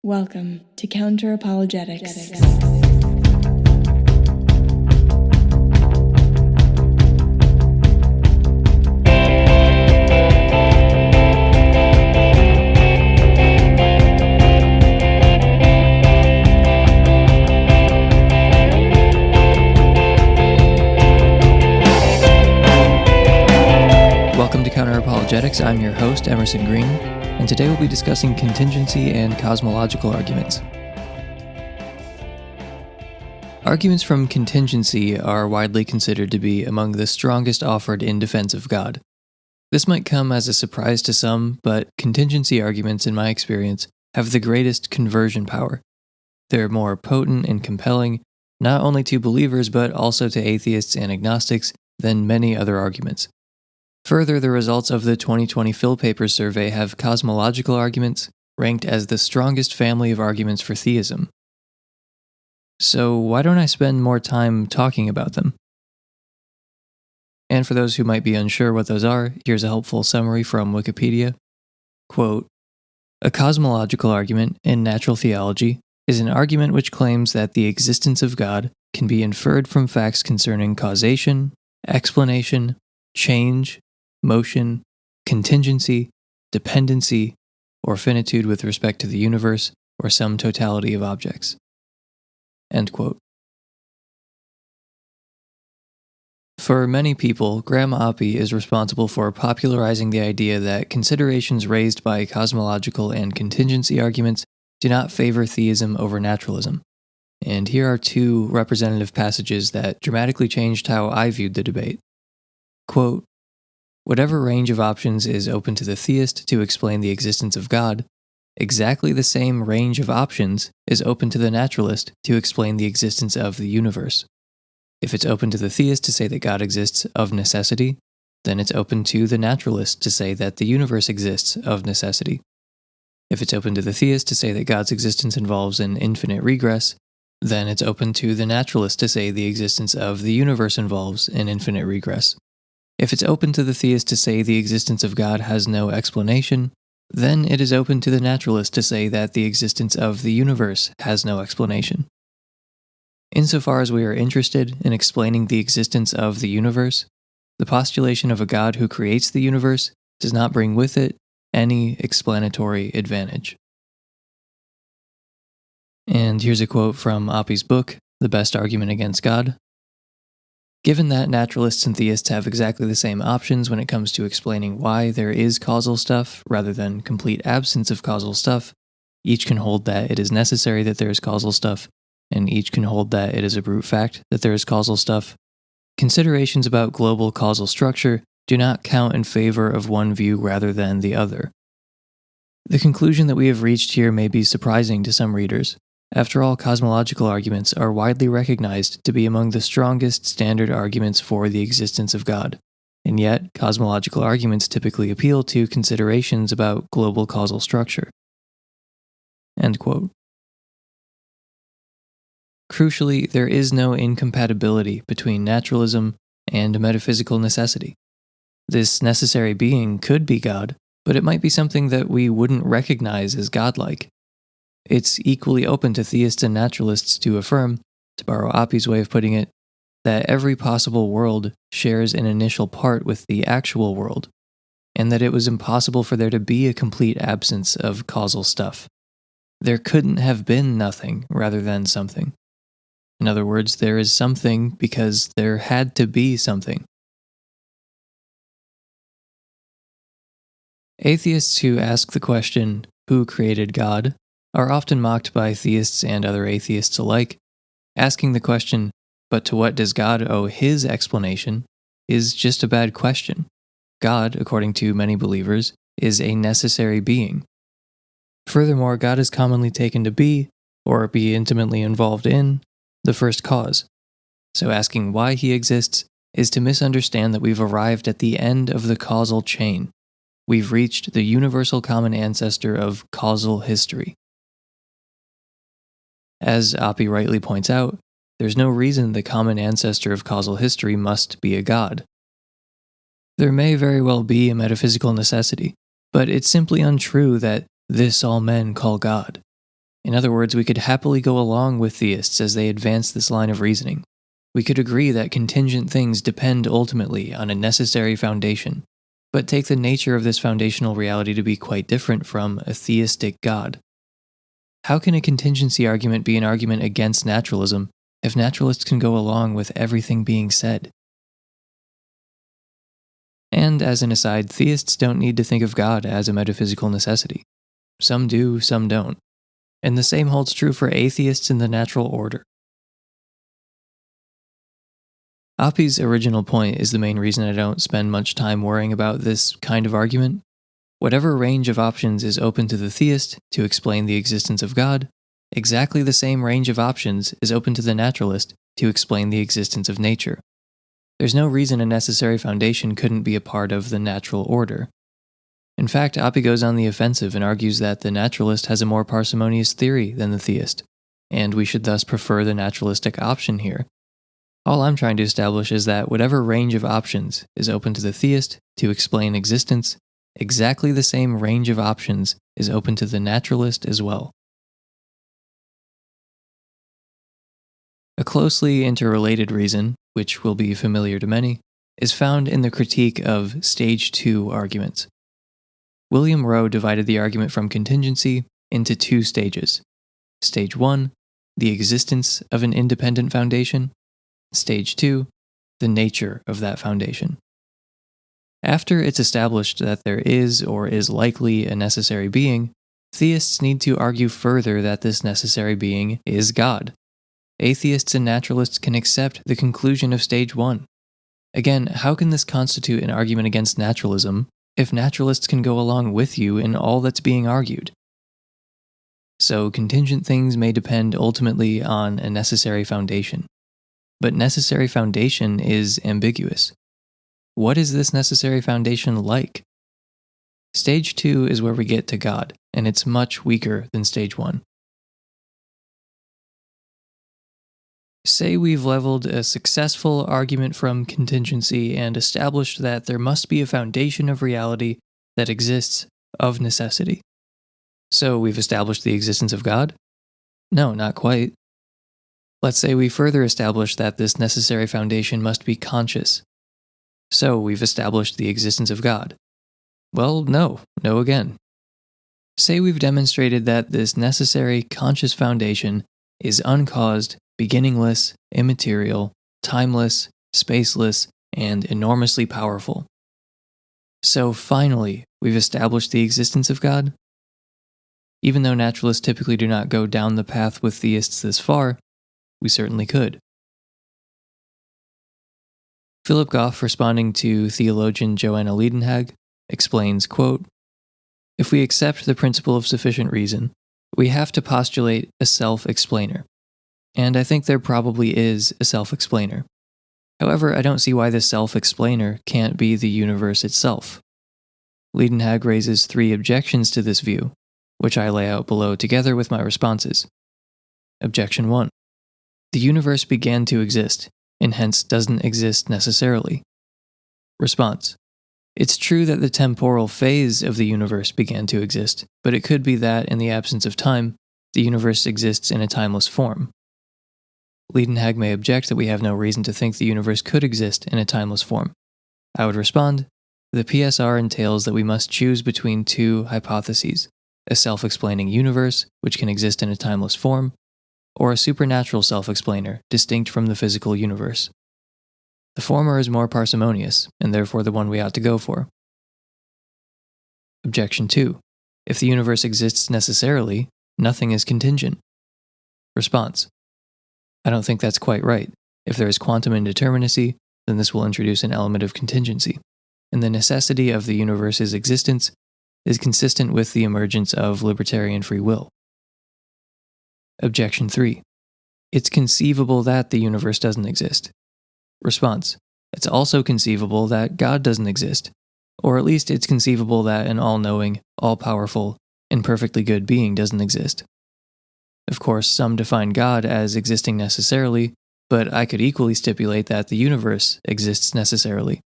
Welcome to Counter-Apologetics. Welcome to Counter-Apologetics. I'm your host, Emerson Green, and today we'll be discussing contingency and cosmological arguments. Arguments from contingency are widely considered to be among the strongest offered in defense of God. This might come as a surprise to some, but contingency arguments, in my experience, have the greatest conversion power. They're more potent and compelling, not only to believers but also to atheists and agnostics, than many other arguments. Further, the results of the 2020 Phil Papers survey have cosmological arguments ranked as the strongest family of arguments for theism. So why don't I spend more time talking about them? And for those who might be unsure what those are, here's a helpful summary from Wikipedia. Quote, "A cosmological argument in natural theology is an argument which claims that the existence of God can be inferred from facts concerning causation, explanation, change, motion, contingency, dependency, or finitude with respect to the universe or some totality of objects." End quote. For many people, Graham Oppy is responsible for popularizing the idea that considerations raised by cosmological and contingency arguments do not favor theism over naturalism. And here are two representative passages that dramatically changed how I viewed the debate. Quote, "Whatever range of options is open to the theist to explain the existence of God, exactly the same range of options is open to the naturalist to explain the existence of the universe. If it's open to the theist to say that God exists of necessity, then it's open to the naturalist to say that the universe exists of necessity. If it's open to the theist to say that God's existence involves an infinite regress, then it's open to the naturalist to say the existence of the universe involves an infinite regress. If it's open to the theist to say the existence of God has no explanation, then it is open to the naturalist to say that the existence of the universe has no explanation. Insofar as we are interested in explaining the existence of the universe, the postulation of a God who creates the universe does not bring with it any explanatory advantage." And here's a quote from Oppy's book, The Best Argument Against God. "Given that naturalists and theists have exactly the same options when it comes to explaining why there is causal stuff rather than complete absence of causal stuff, each can hold that it is necessary that there is causal stuff, and each can hold that it is a brute fact that there is causal stuff, considerations about global causal structure do not count in favor of one view rather than the other. The conclusion that we have reached here may be surprising to some readers. After all, cosmological arguments are widely recognized to be among the strongest standard arguments for the existence of God, and yet cosmological arguments typically appeal to considerations about global causal structure." End quote. Crucially, there is no incompatibility between naturalism and metaphysical necessity. This necessary being could be God, but it might be something that we wouldn't recognize as godlike. It's equally open to theists and naturalists to affirm, to borrow Oppy's way of putting it, that every possible world shares an initial part with the actual world, and that it was impossible for there to be a complete absence of causal stuff. There couldn't have been nothing rather than something. In other words, there is something because there had to be something. Atheists who ask the question, "Who created God?" are often mocked by theists and other atheists alike. Asking the question, "But to what does God owe his explanation?" is just a bad question. God, according to many believers, is a necessary being. Furthermore, God is commonly taken to be, or be intimately involved in, the first cause. So asking why he exists is to misunderstand that we've arrived at the end of the causal chain. We've reached the universal common ancestor of causal history. As Oppy rightly points out, there's no reason the common ancestor of causal history must be a god. There may very well be a metaphysical necessity, but it's simply untrue that this all men call God. In other words, we could happily go along with theists as they advance this line of reasoning. We could agree that contingent things depend ultimately on a necessary foundation, but take the nature of this foundational reality to be quite different from a theistic God. How can a contingency argument be an argument against naturalism if naturalists can go along with everything being said? And as an aside, theists don't need to think of God as a metaphysical necessity. Some do, some don't. And the same holds true for atheists in the natural order. Oppy's original point is the main reason I don't spend much time worrying about this kind of argument. Whatever range of options is open to the theist to explain the existence of God, exactly the same range of options is open to the naturalist to explain the existence of nature. There's no reason a necessary foundation couldn't be a part of the natural order. In fact, Oppy goes on the offensive and argues that the naturalist has a more parsimonious theory than the theist, and we should thus prefer the naturalistic option here. All I'm trying to establish is that whatever range of options is open to the theist to explain existence, exactly the same range of options is open to the naturalist as well. A closely interrelated reason, which will be familiar to many, is found in the critique of Stage II arguments. William Rowe divided the argument from contingency into two stages. Stage 1, the existence of an independent foundation. Stage 2, the nature of that foundation. After it's established that there is or is likely a necessary being, theists need to argue further that this necessary being is God. Atheists and naturalists can accept the conclusion of Stage 1. Again, how can this constitute an argument against naturalism if naturalists can go along with you in all that's being argued? So, contingent things may depend ultimately on a necessary foundation. But necessary foundation is ambiguous. What is this necessary foundation like? Stage 2 is where we get to God, and it's much weaker than Stage 1. Say we've leveled a successful argument from contingency and established that there must be a foundation of reality that exists of necessity. So we've established the existence of God? No, not quite. Let's say we further establish that this necessary foundation must be conscious. So we've established the existence of God. Well, no again. Say we've demonstrated that this necessary conscious foundation is uncaused, beginningless, immaterial, timeless, spaceless, and enormously powerful. So finally, we've established the existence of God? Even though naturalists typically do not go down the path with theists this far, we certainly could. Philip Goff, responding to theologian Joanna Liedenhag, explains, quote, "If we accept the principle of sufficient reason, we have to postulate a self-explainer. And I think there probably is a self-explainer. However, I don't see why the self-explainer can't be the universe itself." Liedenhag raises 3 objections to this view, which I lay out below together with my responses. Objection 1. The universe began to exist, and hence doesn't exist necessarily. Response. It's true that the temporal phase of the universe began to exist, but it could be that, in the absence of time, the universe exists in a timeless form. Liedenhag may object that we have no reason to think the universe could exist in a timeless form. I would respond, the PSR entails that we must choose between 2 hypotheses, a self-explaining universe, which can exist in a timeless form, or a supernatural self-explainer distinct from the physical universe. The former is more parsimonious, and therefore the one we ought to go for. Objection 2. If the universe exists necessarily, nothing is contingent. Response. I don't think that's quite right. If there is quantum indeterminacy, then this will introduce an element of contingency, and the necessity of the universe's existence is consistent with the emergence of libertarian free will. Objection 3. It's conceivable that the universe doesn't exist. Response. It's also conceivable that God doesn't exist, or at least it's conceivable that an all-knowing, all-powerful, and perfectly good being doesn't exist. Of course, some define God as existing necessarily, but I could equally stipulate that the universe exists necessarily.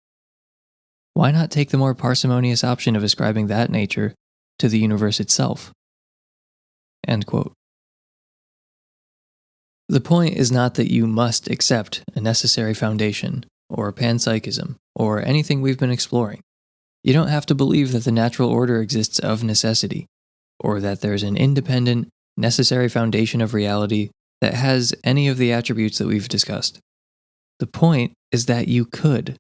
Why not take the more parsimonious option of ascribing that nature to the universe itself? End quote. The point is not that you must accept a necessary foundation, or panpsychism, or anything we've been exploring. You don't have to believe that the natural order exists of necessity, or that there's an independent, necessary foundation of reality that has any of the attributes that we've discussed. The point is that you could.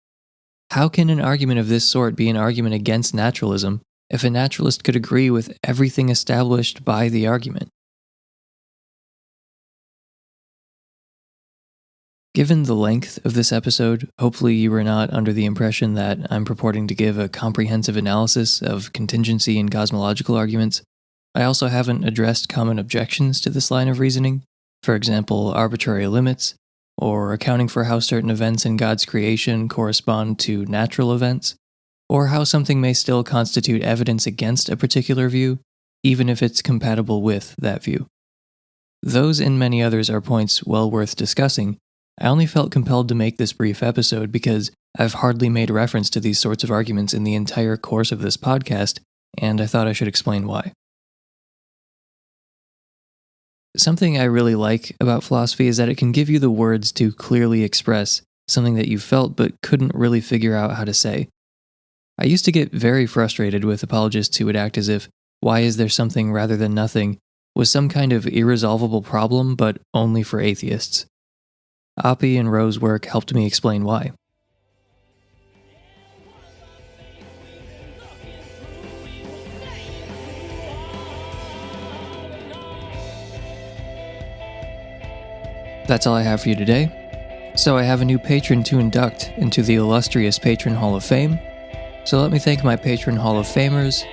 How can an argument of this sort be an argument against naturalism if a naturalist could agree with everything established by the argument? Given the length of this episode, hopefully you were not under the impression that I'm purporting to give a comprehensive analysis of contingency and cosmological arguments. I also haven't addressed common objections to this line of reasoning, for example, arbitrary limits, or accounting for how certain events in God's creation correspond to natural events, or how something may still constitute evidence against a particular view, even if it's compatible with that view. Those and many others are points well worth discussing. I only felt compelled to make this brief episode because I've hardly made reference to these sorts of arguments in the entire course of this podcast, and I thought I should explain why. Something I really like about philosophy is that it can give you the words to clearly express something that you felt but couldn't really figure out how to say. I used to get very frustrated with apologists who would act as if "why is there something rather than nothing" was some kind of irresolvable problem, but only for atheists. Oppy and Rowe's work helped me explain why. That's all I have for you today. So I have a new patron to induct into the illustrious Patron Hall of Fame. So let me thank my Patron Hall of Famers: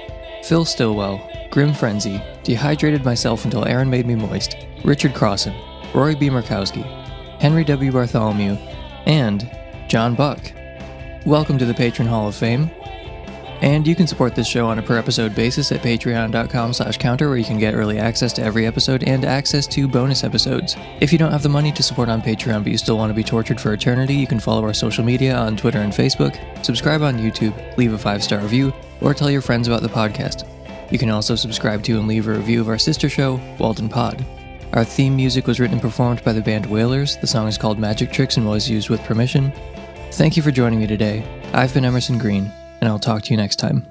Phil Stillwell, Grim Frenzy, Dehydrated Myself Until Aaron Made Me Moist, Richard Crossan, Rory B. Murkowski, Henry W. Bartholomew, and John Buck. Welcome to the Patron Hall of Fame. And you can support this show on a per-episode basis at patreon.com/counter, where you can get early access to every episode and access to bonus episodes. If you don't have the money to support on Patreon but you still want to be tortured for eternity, you can follow our social media on Twitter and Facebook, subscribe on YouTube, leave a 5-star review, or tell your friends about the podcast. You can also subscribe to and leave a review of our sister show, Walden Pod. Our theme music was written and performed by the band Whalers. The song is called Magic Tricks and was used with permission. Thank you for joining me today. I've been Emerson Green, and I'll talk to you next time.